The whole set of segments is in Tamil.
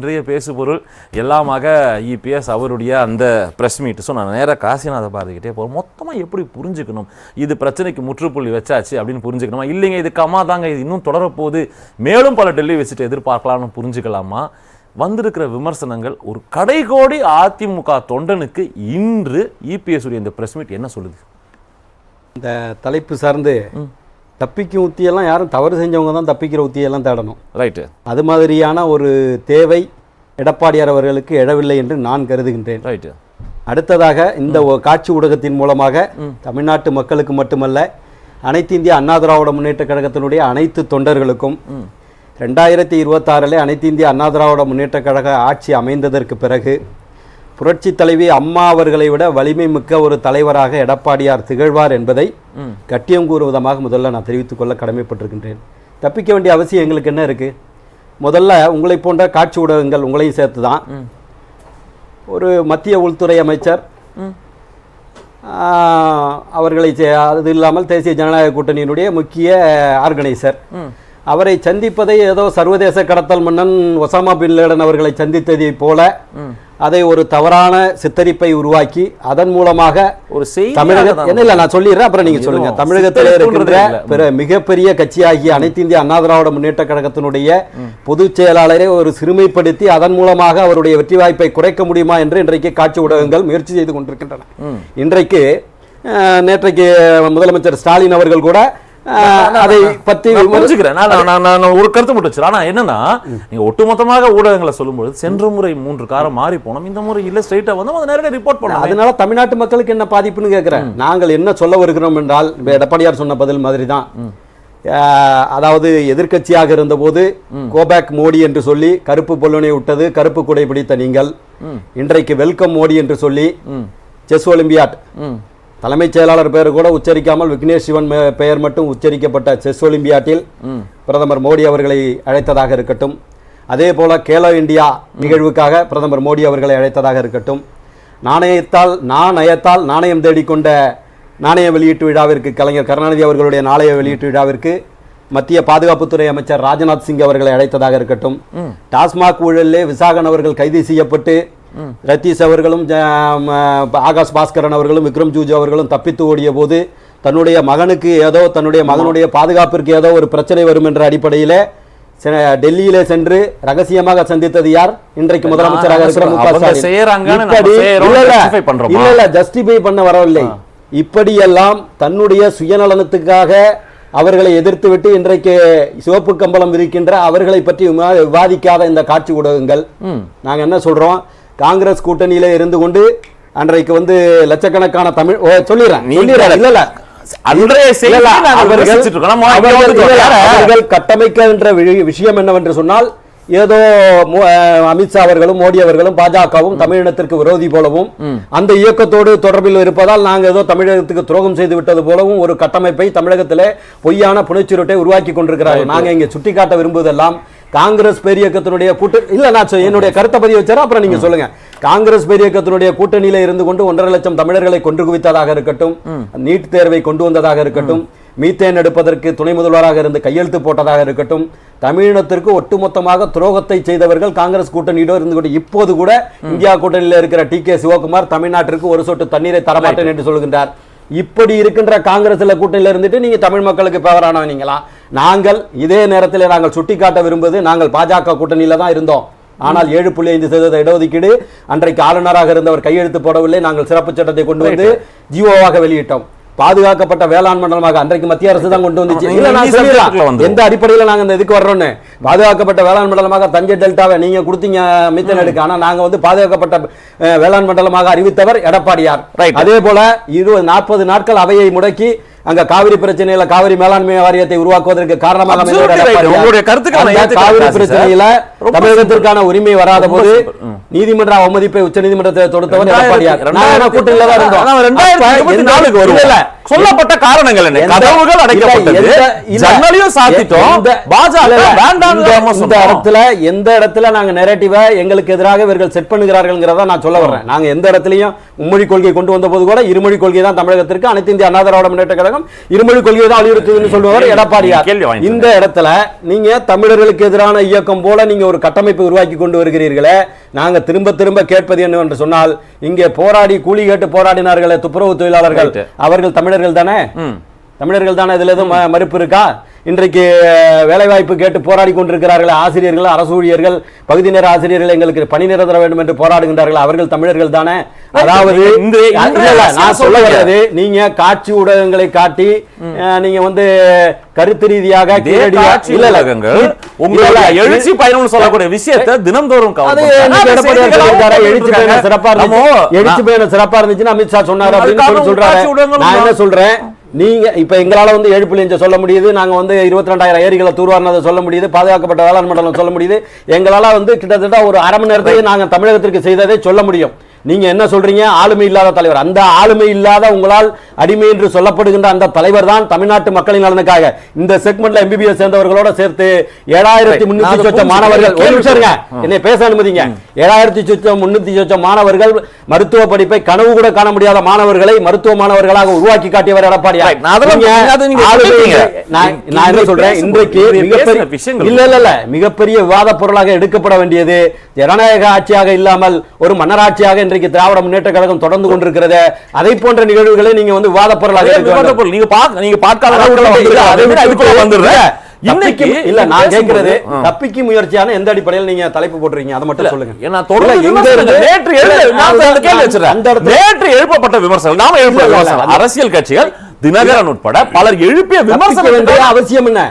இன்றைய பேசுபொருள் எல்லாமாக இபிஎஸ் அவருடைய அந்த ப்ரெஸ் மீட். ஸோ நான் நேராக காசிநாத பாரதிக்கிட்டே போகிறோம். மொத்தமாக எப்படி புரிஞ்சுக்கணும், இது பிரச்சனைக்கு முற்றுப்புள்ளி வச்சாச்சு அப்படின்னு புரிஞ்சுக்கணுமா, இல்லைங்க இது கம்மா தாங்க, இது இன்னும் தொடரப்போகுது, மேலும் பல டெல்லி விசிட் எதிர்பார்க்கலாம்னு புரிஞ்சுக்கலாமா? வந்திருக்கிற விமர்சனங்கள் ஒரு கடைகோடி அதிமுக தொண்டனுக்கு இன்று இபிஎஸ் உடைய இந்த ப்ரெஸ் மீட் என்ன சொல்லுது? இந்த தலைப்பு சார்ந்து தப்பிக்கும் உத்தியெல்லாம் யாரும் தவறு செஞ்சவங்க தான் தப்பிக்கிற உத்தியெல்லாம் தேடணும். ரைட்டு. அது மாதிரியான ஒரு தேவை எடப்பாடியார் அவர்களுக்கு எழவில்லை என்று நான் கருதுகின்றேன். ரைட்டு. அடுத்ததாக இந்த காட்சி ஊடகத்தின் மூலமாக தமிழ்நாட்டு மக்களுக்கு மட்டுமல்ல, அனைத்து இந்திய அண்ணா திராவிட முன்னேற்ற கழகத்தினுடைய அனைத்து தொண்டர்களுக்கும் 2026 அனைத்து இந்திய அண்ணா திராவிட முன்னேற்ற கழக ஆட்சி அமைந்ததற்கு பிறகு புரட்சி தலைவி அம்மா அவர்களை விட வலிமை மிக்க ஒரு தலைவராக எடப்பாடியார் திகழ்வார் என்பதை கட்டியம் கூறும் விதமாக முதல்ல நான் தெரிவித்துக் கொள்ள கடமைப்பட்டிருக்கின்றேன். தப்பிக்க வேண்டிய அவசியம் எங்களுக்கு என்ன இருக்கு? முதல்ல உங்களை போன்ற காட்சி ஊடகங்கள் உங்களையும் சேர்த்து தான் ஒரு மத்திய உள்துறை அமைச்சர் அவர்களை, அது இல்லாமல் தேசிய ஜனநாயக கூட்டணியினுடைய முக்கிய ஆர்கனைசர், அவரை சந்திப்பதை ஏதோ சர்வதேச கடத்தல் மன்னன் ஒசாமா பின் லேடன் அவர்களை சந்தித்ததை போல அதை ஒரு தவறான சித்தரிப்பை உருவாக்கி அதன் மூலமாக ஒரு தமிழக நான் சொல்லிடுறேன், அப்புறம் நீங்க சொல்லுங்க. தமிழகத்தில் இருக்கின்ற மிகப்பெரிய கட்சியாகிய அனைத்து இந்திய அண்ணா திராவிட முன்னேற்ற கழகத்தினுடைய பொதுச் செயலாளரை ஒரு சிறுமைப்படுத்தி அதன் மூலமாக அவருடைய வெற்றி வாய்ப்பை குறைக்க முடியுமா என்று இன்றைக்கு காட்சி ஊடகங்கள் முயற்சி செய்து கொண்டிருக்கின்றன. இன்றைக்கு நேற்றைக்கு முதலமைச்சர் ஸ்டாலின் அவர்கள் கூட அதை பத்தி புரிஞ்சுக்கிறேன். நான் ஒரு கருத்து மட்டும் வச்சு, ஆனா என்னன்னா நீங்க ஒட்டுமொத்தமாக ஊடகங்களை சொல்லும்போது சென்ற முறை 3 காரம் மாறி போனோம், இந்த முறை இல்ல ஸ்ட்ரைட்டா வந்து அதை நேரடியாக ரிப்போர்ட் பண்ணலாம். அதனால தமிழ்நாட்டு மக்களுக்கு என்ன பாதிப்புன்னு கேட்கிறேன். நாங்கள் என்ன சொல்ல வருகிறோம் என்றால், எடப்பாடியார் சொன்ன பதில் மாதிரி தான். அதாவது எதிர்கட்சியாக இருந்த போது கோபேக் மோடி என்று சொல்லி கருப்பு பொல்லுனை விட்டது, கருப்பு குடை பிடித்த நீங்கள் இன்றைக்கு வெல்கம் மோடி என்று சொல்லி செஸ் ஒலிம்பியாட் தலைமைச் செயலாளர் பெயர் கூட உச்சரிக்காமல் விக்னேஷ் சிவன் பெயர் மட்டும் உச்சரிக்கப்பட்ட செஸ் ஒலிம்பியாட்டில் பிரதமர் மோடி அவர்களை அழைத்ததாக இருக்கட்டும், அதே போல கேலோ இந்தியா நிகழ்வுக்காக பிரதமர் மோடி அவர்களை அழைத்ததாக இருக்கட்டும், நாணயத்தால் நாணயம் தேடிக்கொண்ட நாணய வெளியீட்டு விழாவிற்கு கலைஞர் கருணாநிதி அவர்களுடைய நாணய வெளியீட்டு விழாவிற்கு மத்திய பாதுகாப்புத்துறை அமைச்சர் ராஜ்நாத் சிங் அவர்களை அழைத்ததாக இருக்கட்டும், டாஸ்மாக் ஊழலிலே விசாகன் அவர்கள் கைது செய்யப்பட்டு ரத்தீஷ் அவர்களும் ஆகாஷ் பாஸ்கரன் அவர்களும் விக்ரம் ஜூஜு அவர்களும் தப்பித்து ஓடிய போது தன்னுடைய மகனுக்கு ஏதோ தன்னுடைய மகனுடைய பாதுகாப்பிற்கு ஏதோ ஒரு பிரச்சனை வரும் என்ற அடிப்படையில் டெல்லியிலே சென்று ரகசியமாக சந்தித்தது யார்? இன்றைக்கு முதலமைச்சராக இருக்கிற மு.க.ஸ்டாலின். ஜஸ்டிஃபை பண்ண வரவில்லை. இப்படியெல்லாம் தன்னுடைய சுயநலனத்துக்காக அவர்களை எதிர்த்துவிட்டு இன்றைக்கு சிவப்பு கம்பளம் விரிக்கின்ற அவர்களை பற்றி விவாதிக்காத இந்த காட்சி ஊடகங்கள், நாங்க என்ன சொல்றோம், காங்கிரஸ் கூட்டணியில இருந்து கொண்டு அன்றைக்கு வந்து லட்சக்கணக்கான தமிழ் அவர்கள் கட்டமைக்கின்ற விஷயம் என்னவென்று சொன்னால், ஏதோ அமித்ஷா அவர்களும் மோடி அவர்களும் பாஜகவும் தமிழினத்திற்கு விரோதி போலவும் அந்த இயக்கத்தோடு தொடர்பில் இருப்பதால் நாங்கள் ஏதோ தமிழகத்துக்கு துரோகம் செய்து விட்டது போலவும் ஒரு கட்டமைப்பை தமிழகத்திலே பொய்யான புனைச்சுருட்டை உருவாக்கி கொண்டிருக்கிறார்கள். நாங்கள் இங்கே சுட்டிக்காட்ட விரும்புவதெல்லாம் காங்கிரஸ் பேரியக்கத்தினுடைய நான் என்னுடைய கருத்தை பதிவு வச்சாரா, அப்புறம் நீங்க சொல்லுங்க. காங்கிரஸ் பேரியக்கத்தினுடைய கூட்டணியில இருந்து கொண்டு 1.5 லட்சம் தமிழர்களை கொன்று குவித்ததாக இருக்கட்டும், நீட் தேர்வை கொண்டு வந்ததாக இருக்கட்டும், மீத்தேன் எடுப்பதற்கு துணை முதல்வராக இருந்து கையெழுத்து போட்டதாக இருக்கட்டும், தமிழினத்திற்கு ஒட்டுமொத்தமாக துரோகத்தை செய்தவர்கள் காங்கிரஸ் கூட்டணியோடு இருந்து கொண்டு இப்போது கூட இந்தியா கூட்டணியில் இருக்கிற டி.கே. சிவகுமார் தமிழ்நாட்டிற்கு ஒரு சொட்டு தண்ணீரை தரமாட்டேன் என்று சொல்கின்றார். இப்படி இருக்கின்ற காங்கிரஸ்ல கூட்டணியில் இருந்துட்டு நீங்க தமிழ் மக்களுக்கு பேவரானவங்களா? நாங்கள் இதே நேரத்தில் நாங்கள் சுட்டிக்காட்ட விரும்புவது, நாங்கள் பாஜக கூட்டணியில தான் இருந்தோம். ஆனால் 7.5% இடஒதுக்கீடு அன்றைக்கு ஆளுநராக இருந்தவர் கையெழுத்து போடவில்லை. நாங்கள் சிறப்பு சட்டத்தை கொண்டு வந்து ஜிஓவாக வெளியிட்டோம். பாதுகாக்கப்பட்ட வேளாண் மண்டலமாக அன்றைக்கு மத்திய அரசு தான் கொண்டு வந்துச்சு. எந்த அடிப்படையில் நாங்க இந்த இதுக்கு வர்றோம்னு, பாதுகாக்கப்பட்ட வேளாண் மண்டலமாக தஞ்சை டெல்டாவை நீங்க கொடுத்தீங்க மீத்தேன் எடுக்க, ஆனா நாங்க வந்து பாதுகாக்கப்பட்ட வேளாண் மண்டலமாக அறிவித்தவர் எடப்பாடியார். அதே போல 40 நாட்கள் அவையை முடக்கி அங்க காவிரி பிரச்சனையில காவிரி மேலாண்மை வாரியத்தை உருவாக்குவதற்கு காரணமாக காவிரி பிரச்சனையில தமிழகத்திற்கான உரிமை வராத போது நீதிமன்ற அவமதிப்பை உச்ச நீதிமன்றத்தை தொடுத்தவர் எடப்பாடியார். கூட்டணியில தான் இருந்தோம். சொல்லப்பட்ட காரணங்கள் என்ன? கதவுகள் அடைக்கப்பட்டது, ஜன்னலையும் சாத்திட்டோம், பாஜக வேண்டாம். எந்த இடத்துல நாங்க நெரேட்டிவா எங்களுக்கு எதிராக இவர்கள் செட் பண்ணுகிறார்கள்ங்கறத நான் சொல்ல வர்றேன். நாங்க எந்த இடத்துலயும் மும்மொழி கொள்கை கொண்டு வந்த போது கூட இருமொழி கொள்கை தான் தமிழகத்திற்கு அனைத்து இந்திய அண்ணா திராவிட முன்னேற்ற கழகம் இருமொழி கொள்கையை தான் வலியுறுத்துதுன்னு சொல்லுவார் எடப்பாடியார். இந்த இடத்துல நீங்க தமிழர்களுக்கு எதிரான இயக்கம் போல நீங்க ஒரு கட்டமைப்பை உருவாக்கி கொண்டு வருகிறீர்களே. நாங்க திரும்ப திரும்ப கேட்பது என்னவென்று சொன்னால், இங்கே போராடி கூலி கேட்டு போராடினார்களே துப்புரவு தொழிலாளர்கள், அவர்கள் தமிழர்கள் தானே? தமிழர்கள் தானே? இதுல எதுவும் மறுப்பு இருக்கா? இன்றைக்கு வேலைவாய்ப்பு கேட்டு போராடி கொண்டிருக்கிறார்கள் ஆசிரியர்கள், அரசு ஊழியர்கள், பகுதி நேர ஆசிரியர்கள் எங்களுக்கு பணி நிரந்தர வேண்டும் என்று போராடுகின்றார்கள், அவர்கள் தமிழர்கள் தானே? அதாவது நான் சொல்ல வர்றது, நீங்க காட்சி ஊடகங்களை காட்டி நீங்க வந்து கருத்து ரீதியாக எழுச்சி பயணம் சொல்லக்கூடிய விஷயத்தை தினம்தோறும் எழுச்சி பயணம் சிறப்பா இருந்துச்சுன்னு அமித்ஷா சொன்னார் அப்படின்னு சொல்றாரு. நான் என்ன சொல்றேன், நீங்க இப்ப எங்களால வந்து 7.5 சொல்ல முடியுது, நாங்க வந்து 22,000 ஏரிகளை தூர்வாரினதை சொல்ல முடியுது, பாதுகாக்கப்பட்ட வேளாண் மண்டலம் சொல்ல முடியுது. எங்களால வந்து கிட்டத்தட்ட ஒரு அரை மணி நேரத்தையே நாங்க தமிழகத்திற்கு செய்ததை சொல்ல முடியும். நீங்க என்ன சொல்றீங்க? ஆளுமை இல்லாத தலைவர். அந்த ஆளுமை இல்லாத, உங்களால் அடிமை என்று சொல்லப்படுகின்ற அந்த தலைவர் தான் தமிழ்நாட்டு மக்களின் நலனுக்காக இந்த செக்மெண்ட்ல MBBS சேர்ந்தவர்களோட சேர்த்து 7,300 சொச்ச மாணவர்கள், என்னை பேச அனுமதிங்க, 7,300 சொச்ச மாணவர்கள் மருத்துவ படிப்பை கனவு கூட காண முடியாத மாணவர்களை மருத்துவ மாணவர்களாக உருவாக்கி காட்டியவர் எடப்பாடியார். நான் என்ன சொல்றேன், இன்றைக்கு மிகப்பெரிய விவாத பொருளாக எடுக்கப்பட வேண்டியது ஜனநாயக ஆட்சியாக இல்லாமல் ஒரு மன்னராட்சியாக இன்றைக்கு திராவிட முன்னேற்ற கழகம் தொடர்ந்து கொண்டிருக்கிறது. அதை போன்ற நிகழ்வுகளை நீங்க வந்து விவாத பொருளாக தப்பிக்கு முயற்சியான எந்த அடிப்படையில் நீங்க தலைப்பு போட்டுறீங்க அதை மட்டும் சொல்லுங்க. நேற்று எழுப்பப்பட்ட விமர்சனம், நாம எழுப்பிய விமர்சனம், அரசியல் கட்சிகள் தினகரன் உட்பட பலர் எழுப்பிய விமர்சனம் அவசியம் என்ன?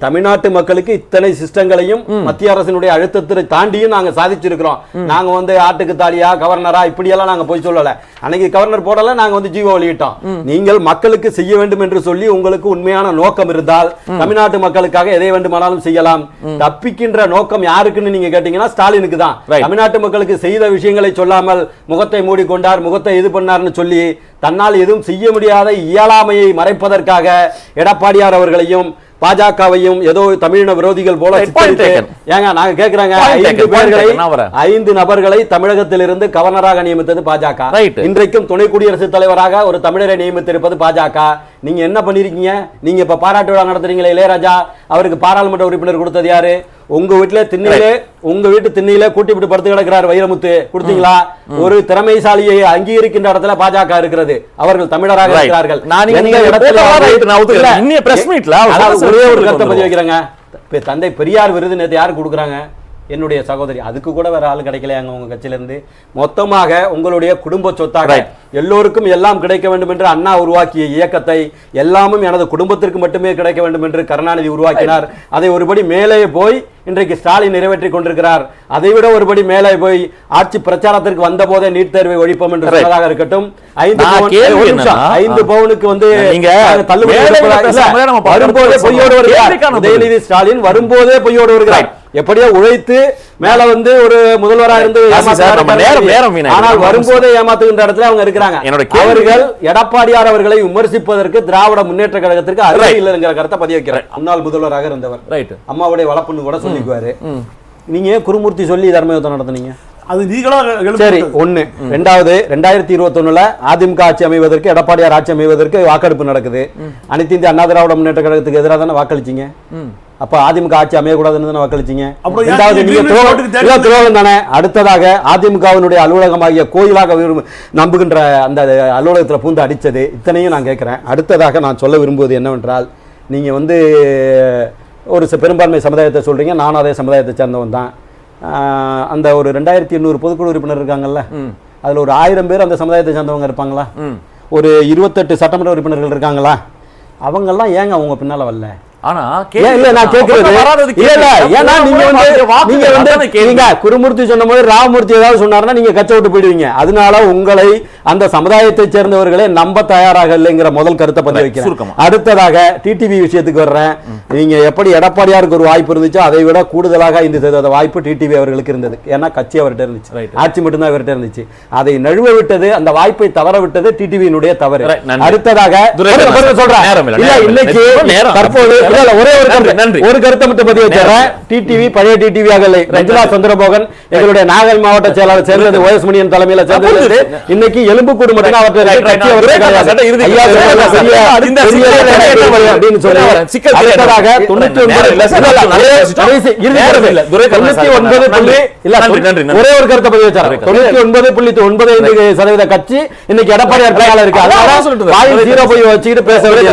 தமிழ்நாட்டு மக்களுக்கு இத்தனை சிஸ்டங்களையும் மத்திய அரசினுடைய அழுத்தத்தை தாண்டியும் நாங்க சாதிச்சிருக்கிறோம். நாங்க வந்து ஆட்டுக்கு தாலியா கவர்னரா இப்படி எல்லாம் நாங்க போய் சொல்லல. அன்னைக்கு கவர்னர் போடல, நாங்க வந்து ஜீவோ வெளியிட்டோம். நீங்கள் மக்களுக்கு செய்ய வேண்டும் என்று சொல்லி உங்களுக்கு உண்மையான நோக்கம் இருந்தால் தமிழ்நாட்டு மக்களுக்காக எதை வேண்டுமானாலும் செய்யலாம். தப்பிக்கின்ற நோக்கம் யாருக்குன்னு நீங்க கேட்டீங்கன்னா ஸ்டாலினுக்கு தான். தமிழ்நாட்டு மக்களுக்கு செய்த விஷயங்களை சொல்லாமல் முகத்தை மூடிக்கொண்டார், முகத்தை இது பண்ணார்னு சொல்லி தன்னால் எதுவும் செய்ய முடியாத இயலாமையை மறைப்பதற்காக எடப்பாடியார் அவர்களையும் பாஜகவையும் ஏதோ தமிழின விரோதிகள் போல ஏங்க நாங்க கேக்குறாங்க, 5 நபர்களை தமிழகத்திலிருந்து கவர்னராக நியமித்தது பாஜக. இன்றைக்கும் துணை குடியரசுத் தலைவராக ஒரு தமிழரை நியமித்திருப்பது பாஜக. நீங்க என்ன பண்ணிருக்கீங்க? நீங்க இப்ப பாராட்டு விழா நடத்துறீங்களே இளையராஜா, அவருக்கு பாராளுமன்ற உறுப்பினர் கொடுத்தது யாரு? உங்க வீட்டுல திண்ணையிலே, உங்க வீட்டு திண்ணையில கூட்டி விட்டு படுத்து கிடக்கிறார் வைரமுத்து, கொடுத்தீங்களா? ஒரு திறமைசாலியை அங்கீகரிக்கின்ற இடத்துல பாஜக இருக்கிறது, அவர்கள் தமிழராக இருக்கிறார்கள். ஒரே ஒரு கருத்தை பதிவு வைக்கிறாங்க, தந்தை பெரியார் விருது நேற்று யாரு கொடுக்குறாங்க? என்னுடைய சகோதரி. அதுக்கு கூட வேற ஆள் கிடைக்கலையாங்க உங்க கட்சியில இருந்து? மொத்தமாக உங்களுடைய குடும்ப சொத்தாக எல்லோருக்கும் எல்லாம் கிடைக்க வேண்டும் என்று அண்ணா உருவாக்கிய இயக்கத்தை எல்லாமும் எனது குடும்பத்திற்கு மட்டுமே கிடைக்க வேண்டும் என்று கருணாநிதி உருவாக்கினார். அதை ஒருபடி மேலே போய் இன்றைக்கு ஸ்டாலின் நிறைவேற்றி கொண்டிருக்கிறார். அதைவிட ஒருபடி மேலே போய் ஆட்சி பிரச்சாரத்திற்கு வந்த போதே நீட் தேர்வை ஒழிப்போம் என்று சொன்னதாக இருக்கட்டும். 5 பவுனுக்கு வந்து வரும்போதே பொய்யோடு வருகிறார் உதயநிதி ஸ்டாலின், வரும்போதே பொய்யோடு வருகிறார். எப்படியோ உழைத்து மேல வந்து ஒரு முதல்வரா இருந்து ஆனால் வரும்போதே ஏமாத்துகின்ற இடத்துல அவங்க இருக்கிறாங்க. அவர்கள் எடப்பாடியார் அவர்களை விமர்சிப்பதற்கு திராவிட முன்னேற்ற கழகத்திற்கு அருகே இல்லைங்கிற கருத்தை பதிய வைக்கிறார். முன்னாள் முதல்வராக இருந்தவர், அம்மாவுடைய வளப்புன்னு கூட சொல்லிக்குவாரு. நீங்க குருமூர்த்தி சொல்லி தர்மயுத்தம் நடத்துனீங்க, அது நீங்களா? சரி, ஒண்ணு. ரெண்டாவது, 2021 அதிமுக ஆட்சி அமைவதற்கு, எடப்பாடியார் ஆட்சி அமைவதற்கு வாக்கெடுப்பு நடக்குது. அனைத்து இந்திய அண்ணா திராவிட முன்னேற்ற கழகத்துக்கு எதிராக தானே வாக்களிச்சீங்க. அப்ப அதிமுக ஆட்சி அமையக்கூடாதுன்னு வாக்களிச்சீங்க. துரோகம் தானே. அடுத்ததாக அதிமுகவினுடைய அலுவலகமாகிய கோயிலாக நம்புகின்ற அந்த அலுவலகத்தில் பூந்து அடிச்சது, இத்தனையும் நான் கேட்கிறேன். அடுத்ததாக நான் சொல்ல விரும்புவது என்னவென்றால், நீங்க வந்து ஒரு பெரும்பான்மை சமுதாயத்தை சொல்றீங்க, நானும் அதே சமுதாயத்தை சேர்ந்தவன் தான். அந்த ஒரு 2800 பொதுக்குழு உறுப்பினர் இருக்காங்கல்ல, அதுல ஒரு 1000 பேர் அந்த சமுதாயத்தை சேர்ந்தவங்க இருப்பாங்களா? ஒரு 28 சட்டமன்ற உறுப்பினர்கள் இருக்காங்களா? அவங்கெல்லாம் ஏங்க அவங்க பின்னால வரல? ஆனா இல்ல நான் கேக்குறது இல்ல ஏன்னா நீங்க குருமூர்த்தி சொன்ன போது ராமமூர்த்தி ஏதாவது சொன்னாருன்னா நீங்க கச்ச விட்டு போயிடுவீங்க. அதனால உங்களை அந்த சமுதாயத்தை சேர்ந்தவர்களே நம்ப தயாராக இல்லைங்கிற முதல் கருத்தை பதிவு வைக்கிறேன். அடுத்ததாக டிடிவி விஷயத்துக்கு வர்றேன். நீங்க எப்படி எடப்பாடியாருக்கு ஒரு வாய்ப்பு இருந்துச்சோ அதை விட கூடுதலாக 5% வாய்ப்பு டிடிவி அவர்களுக்கு இருந்தது. ஏன்னா கட்சி அவர்கிட்ட இருந்துச்சு, ஆட்சி மட்டும்தான் அவர்கிட்ட இருந்துச்சு. அதை நழுவ விட்டது, அந்த வாய்ப்பை தவற விட்டது டிடிவியினுடைய தவறு. அடுத்ததாக சொல்றேன் இன்னைக்கு தற்போது ஒரு கருத்தை மட்டும் பதிவு வச்சிடறேன். டிடிவி பழைய டிடிவியாக இல்லை. ரஞ்சிலா சந்திரமோகன் எங்களுடைய நாகை மாவட்ட செயலாளர் சேர்ந்தது OS மணியன் தலைமையில் சேர்ந்தது. இன்னைக்கு எலும்புக்கூடு மட்டும் ஒரே ஒரு கருத்தை பதிவு வச்சார். 99.95% கட்சி இன்னைக்கு எடப்பாடியார் கையால இருக்கு. அதனால 0 போய் வச்சுக்கிட்டு பேச வேண்டிய